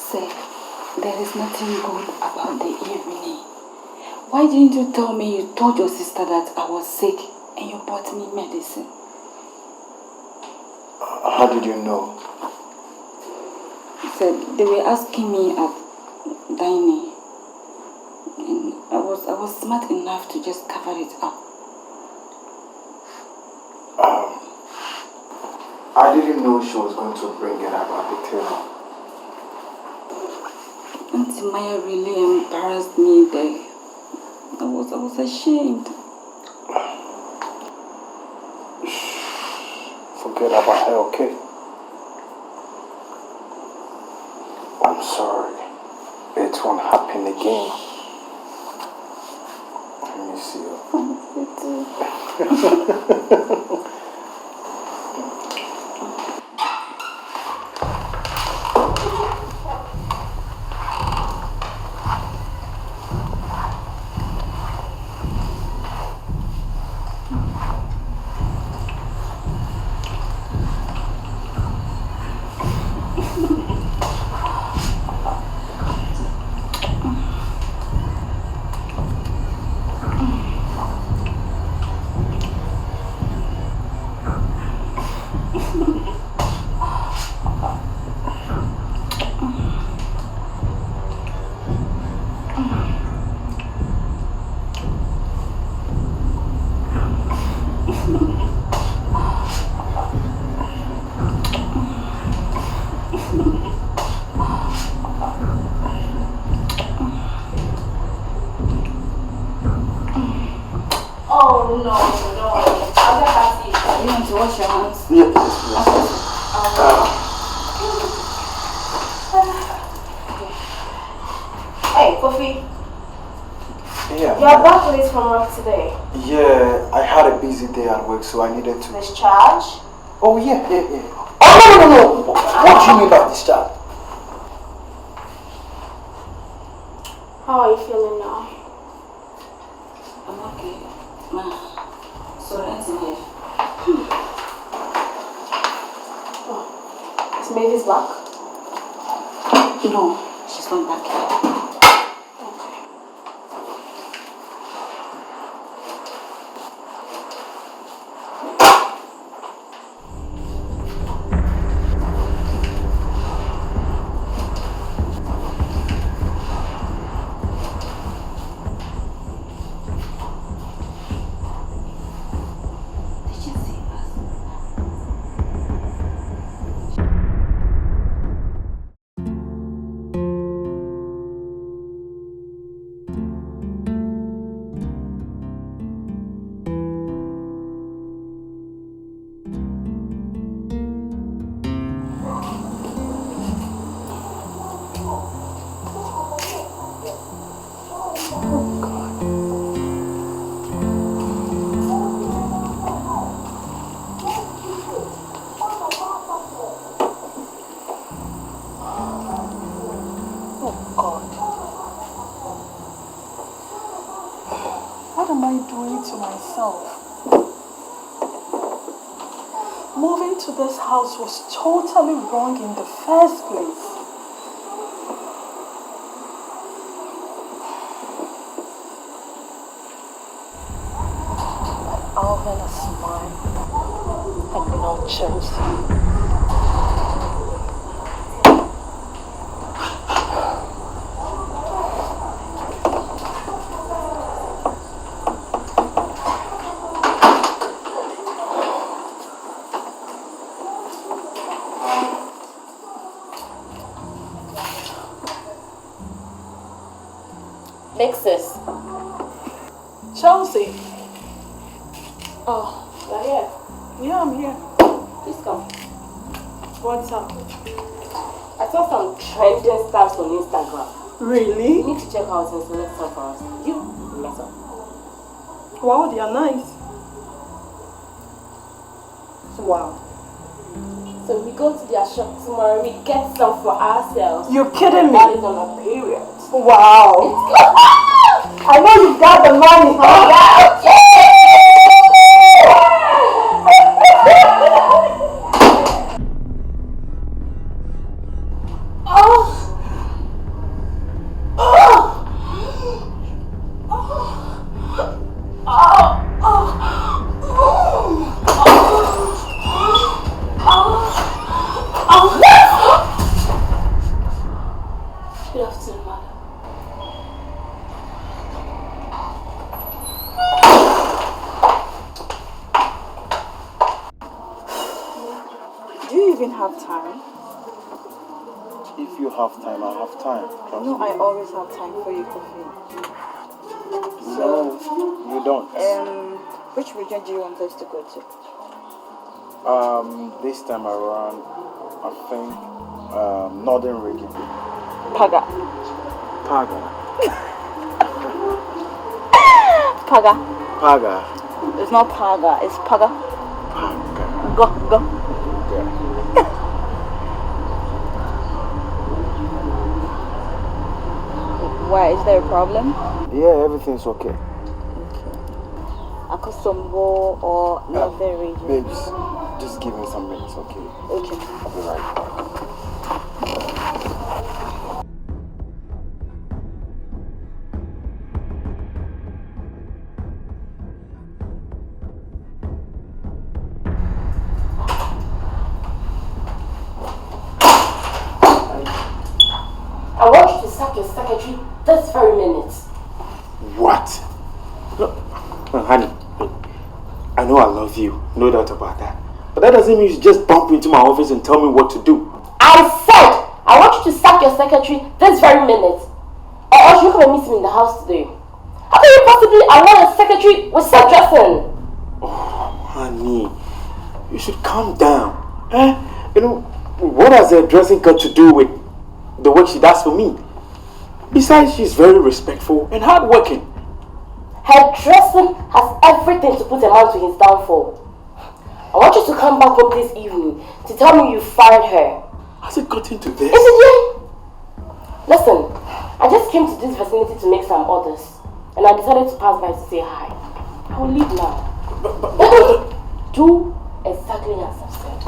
Say, there is nothing good about the evening. Why didn't you tell me you told your sister that I was sick and you bought me medicine? How did you know? Said they were asking me at dining, and I was smart enough to just cover it up. I didn't know she was going to bring it up at the table. Auntie Maya really embarrassed me there. I was ashamed. Forget about her, okay? I'm sorry. It won't happen again. Let me see you. Oh no. I'll get back to you. You want to wash your hands? Yes. Hey, Kofi. Yeah. You're back late from work today. Yeah, I had a busy day at work, so I needed to... Discharge? Oh, yeah. Oh, no. What do you mean by discharge? How are you feeling now? I'm okay. Ma, so that's here. Oh. Is Mavis back? No, she's not back yet. Moving to this house was totally wrong in the first place. But Alvin is mine and not Chelsea. Nexus. Chelsea. Oh, you're here? Yeah, I'm here. Please come. What's up? I saw some trending stuff on Instagram. Really? You need to check out and select some for us. You mess up. Wow, they are nice. Wow. So we go to their shop tomorrow, we get some for ourselves. You're kidding me? That is on a period. Wow. I know you've got the money. Good afternoon, madam. Do you even have time? If you have time, I have time. Trust No, me. I always have time for your coffee. No, you don't. Which region do you want us to go to? This time around, I think northern region. Paga. Paga. Paga. Paga. It's not Paga, it's Paga. Paga. Go. Yeah. Why? Is there a problem? Yeah, everything's okay. Akosombo or northern region? Babes, just give me some minutes, okay? Okay. I'll be right back. I want you to sack your secretary this very minute. What? Look, honey, I know I love you, no doubt about that. But that doesn't mean you just bump into my office and tell me what to do. I said I want you to sack your secretary this very minute. Or else you come and meet me in the house today. How can you possibly allow a secretary with such dressing? Oh, honey, you should calm down. You know, what has her dressing got to do with the work she does for me? Besides, she's very respectful and hardworking. Her dressing has everything to put a man to his downfall. I want you to come back home this evening to tell me you fired her. Has it got into this? Is it you? Listen, I just came to this vicinity to make some orders, and I decided to pass by to say hi. I will leave now. Do exactly as I've said.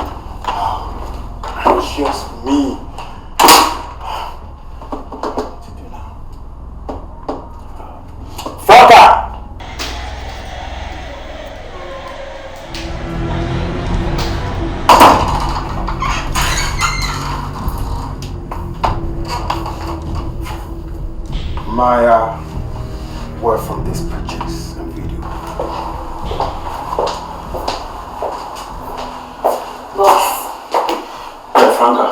Gracious me. What to do now? Father! My word from this purchase and video. Boss. Franca,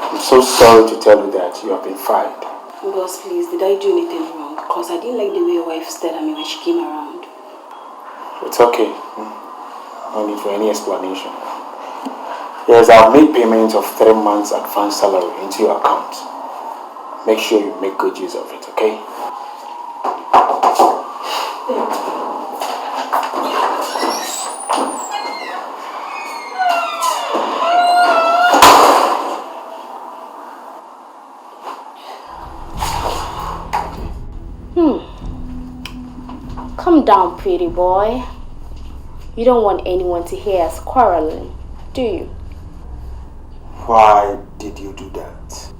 I'm so sorry to tell you that you have been fired. Boss, please, did I do anything wrong? Because I didn't like the way your wife stared at me when she came around. It's okay. No need for any explanation. Yes, I've made payment of 3 months advance salary into your account. Make sure you make good use of it, okay? Calm down, pretty boy. You don't want anyone to hear us quarreling, do you? Why did you do that?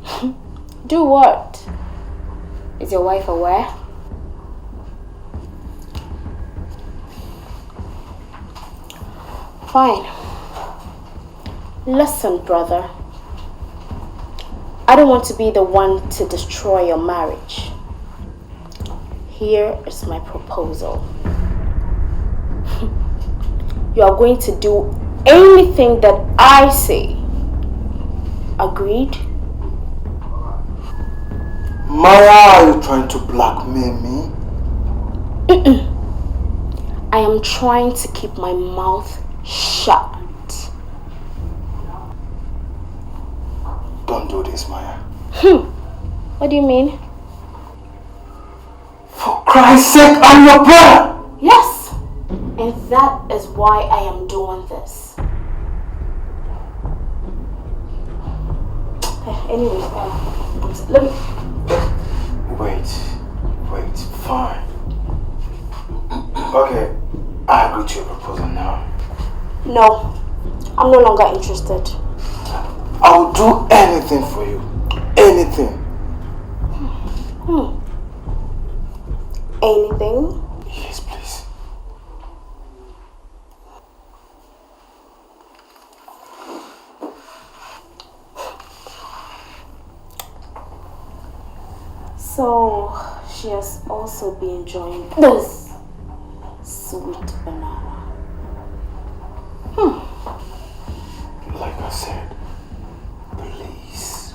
Do what? Is your wife aware? Fine. Listen, brother. I don't want to be the one to destroy your marriage. Here is my proposal. You are going to do anything that I say. Agreed? Maya, are you trying to blackmail me? I am trying to keep my mouth shut. Don't do this, Maya. What do you mean? For Christ's sake, I'm your brother! Yes, and that is why I am doing this. Anyways, let me... Wait, fine. Okay, I agree to your proposal now. No, I'm no longer interested. I'll do anything for you. Anything. Anything? Yes, please. So, she has also been enjoying this sweet banana. Like I said, please,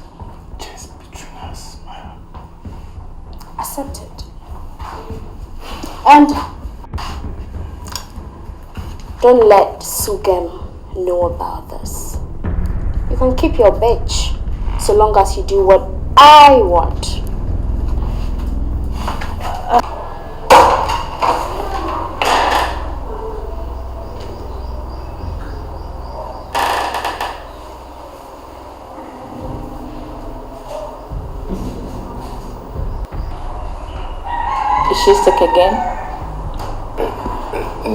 just between us, Maya. Accepted. And don't let Sugem know about this. You can keep your bitch so long as you do what I want. Is she sick again?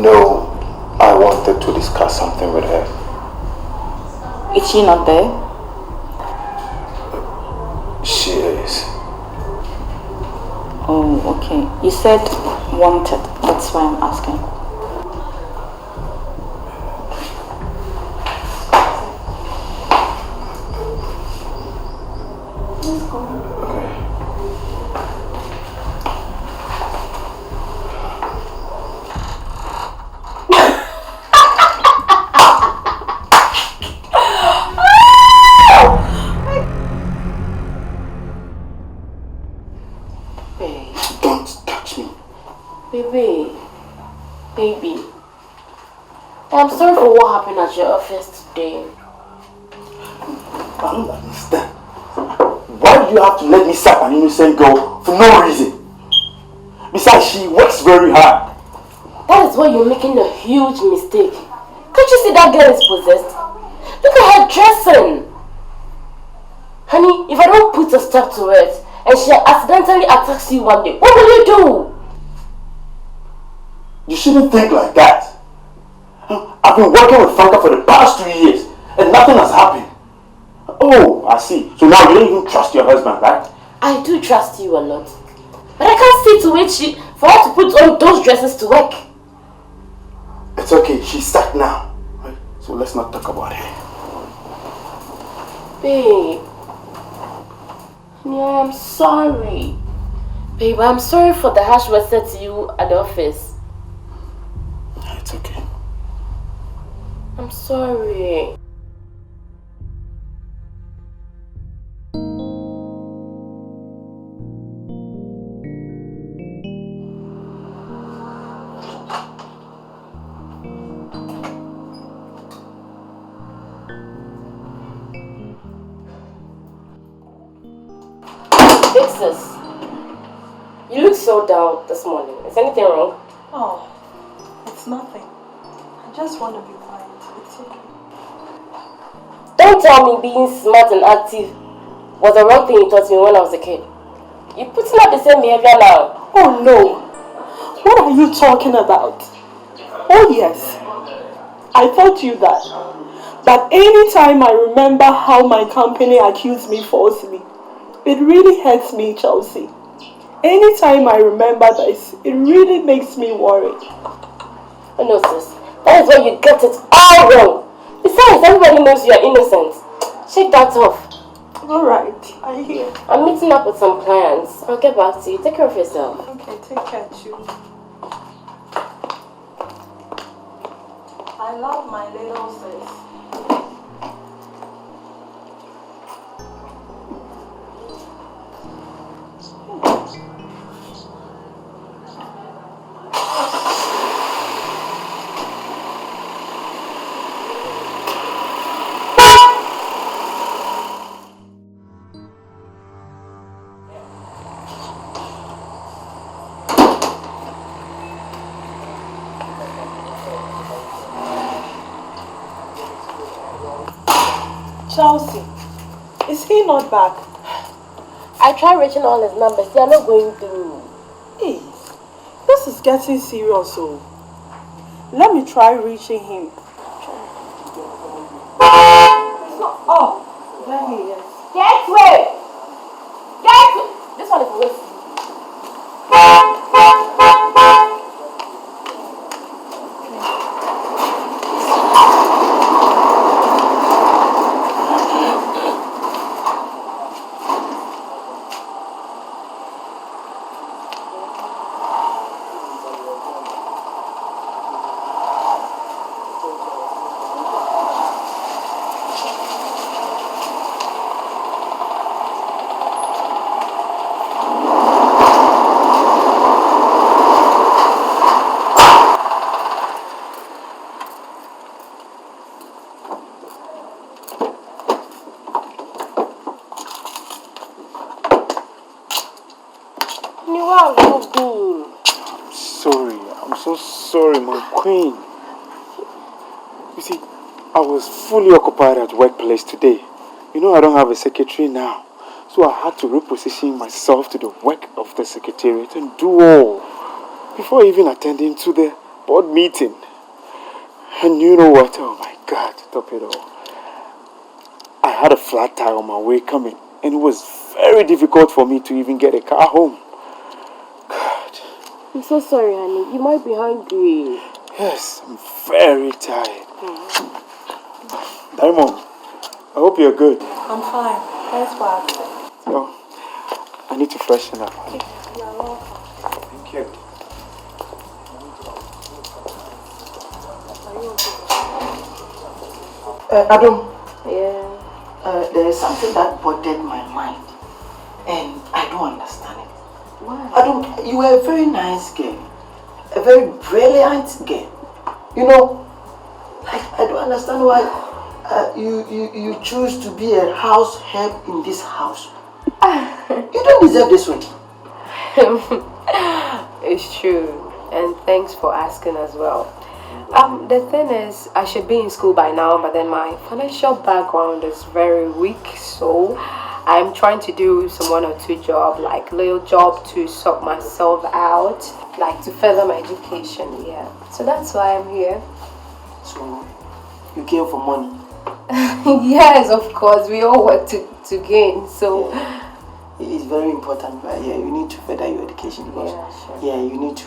No, I wanted to discuss something with her. Is she not there? She is. Oh, okay. You said wanted. That's why I'm asking. Baby, I'm sorry for what happened at your office today. I don't understand. Why do you have to let me slap an innocent girl for no reason? Besides, she works very hard. That is why you're making a huge mistake. Can't you see that girl is possessed? Look at her dressing. Honey, if I don't put a stop to it and she accidentally attacks you one day, what will you do? You shouldn't think like that. I've been working with Franca for the past 2 years and nothing has happened. Oh, I see. So now you don't even trust your husband, right? I do trust you a lot. But I can't see to it for her to put on those dresses to work. It's okay. She's stuck now. Right? So let's not talk about her. Babe. Honey, I am sorry. Babe, I'm sorry for the harsh words said to you at the office. It's okay. I'm sorry. Fix this. You look so down this morning. Is anything wrong? Oh, it's nothing. I just want to be quiet. It's okay. Don't tell me being smart and active was the wrong thing you taught me when I was a kid. You're putting up the same behavior now. Oh no. What are you talking about? Oh yes. I taught you that. But anytime I remember how my company accused me falsely, it really hurts me, Chelsea. Anytime I remember this, it really makes me worry. Oh no, sis. That is why you get it all wrong. Besides, everybody knows you are innocent. Shake that off. Alright, I hear. I'm meeting up with some clients. I'll get back to you. Take care of yourself. Okay, take care too. I love my little sis. Chelsea, is he not back? I tried reaching all his numbers. They are not going through. Hey, this is getting serious, oh. Let me try reaching him. Oh, there he is. Get away! Get away! This one is wasted. How have you been? I'm sorry. I'm so sorry, my queen. You see, I was fully occupied at workplace today. You know I don't have a secretary now. So I had to reposition myself to the work of the secretariat and do all before even attending to the board meeting. And you know what? Oh my God, top it all. I had a flat tire on my way coming, and it was very difficult for me to even get a car home. God. I'm so sorry, honey. You might be hungry. Yes, I'm very tired. Diamond, I hope you're good. I'm fine. Thanks for asking. No, I need to freshen up. You're welcome. Thank you. Adam, Yeah. there is something that bothered my mind, and I don't understand it. Why? Adam, you are a very nice girl, a very brilliant girl. You know, I don't understand why you choose to be a house help in this house. You don't deserve this one. It's true. And thanks for asking as well. The thing is, I should be in school by now, but then my financial background is very weak, so I'm trying to do some 1 or 2 jobs, like little job to sort myself out, like to further my education, yeah. So that's why I'm here. So, you came for money. Yes, of course, we all work to gain, so... Yeah. It's very important, right? Yeah, you need to further your education because you need to.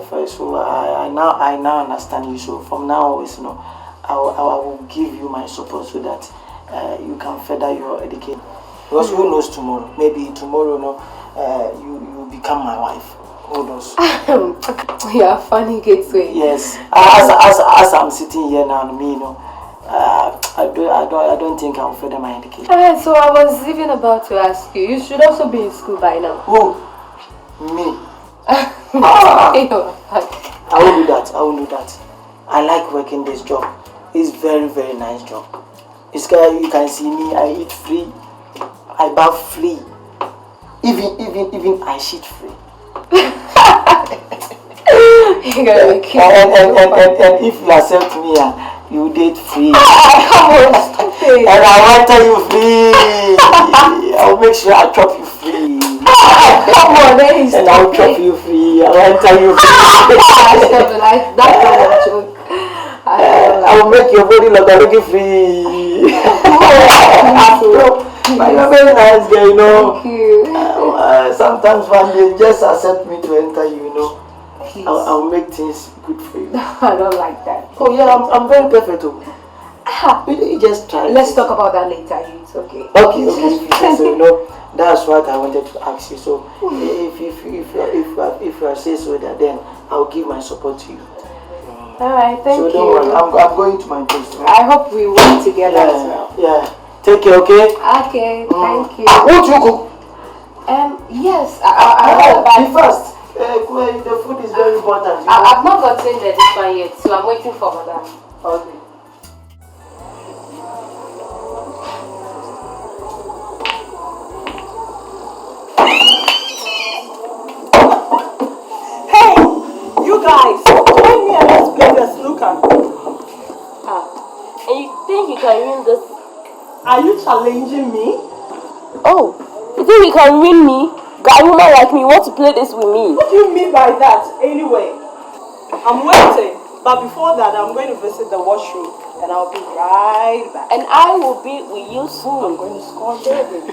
First, so I now understand you. So from now always, you know, I will give you my support so that you can further your education. Because who knows tomorrow? Maybe tomorrow, you become my wife. Who knows? You are funny, Gateway. Yes. As I'm sitting here now, me, you know. I don't think I'll further my education. So I was even about to ask you. You should also be in school by now. Who? Me. I will do that. I like working this job. It's very, very nice job. It's you can see me. I eat free. I bath free. Even I shit free. And if you accept me, you date free. Come on, stop it. And I will tell you free. I'll make sure I chop you free. Come on, then and I'll chop you free. I will tell you free. That's not a joke. I will make your body look free. You're a very nice girl, you know. Thank you. Sometimes when they just accept me to enter you, you know. I'll make things good for you. I don't like that. Oh yeah, I'm very perfect. You just try. Let's talk about that later. It's okay. Okay. So you know, that's what I wanted to ask you. So if you say so, then I'll give my support to you. All right, thank you. So don't worry, I'm going to my place. Right? I hope we work together as well. Yeah. Take care, okay? Okay, thank you. Won't you cook? Yes, I'll be fast. The food is very important. I've not gotten the this one yet, so I'm waiting for madam. Okay. Hey, you guys, join me and let's play the snooker. And you think you can win this? Are you challenging me? Oh, you think you can win me? Guy woman like me want to play this with me. What do you mean by that? Anyway, I'm waiting. But before that, I'm going to visit the washroom and I'll be right back. And I will be with you soon. I'm going to score baby.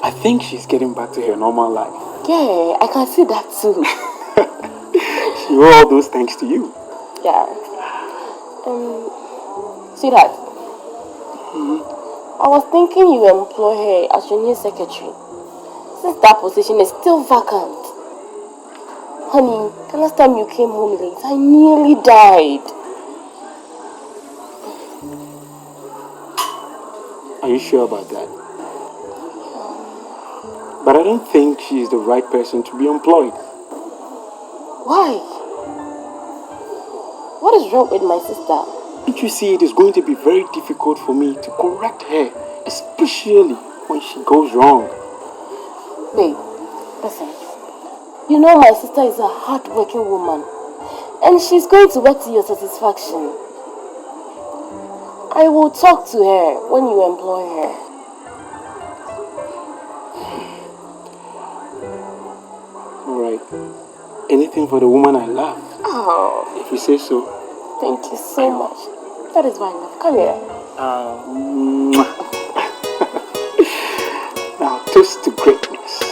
I think she's getting back to her normal life. Yeah, I can see that too. She owe all those thanks to you. Yeah. Sweetheart. I was thinking you employ her as your new secretary. Since that position is still vacant. Honey, the last time you came home late, I nearly died. Are you sure about that? But I don't think she's the right person to be employed. Why? What is wrong with my sister? Don't you see it is going to be very difficult for me to correct her, especially when she goes wrong? Babe, listen. You know my sister is a hard-working woman. And she's going to work to your satisfaction. I will talk to her when you employ her. Alright. Anything for the woman I love. Oh. If you say so. Thank you so much. That is my love. Come here. Now, toast to greatness.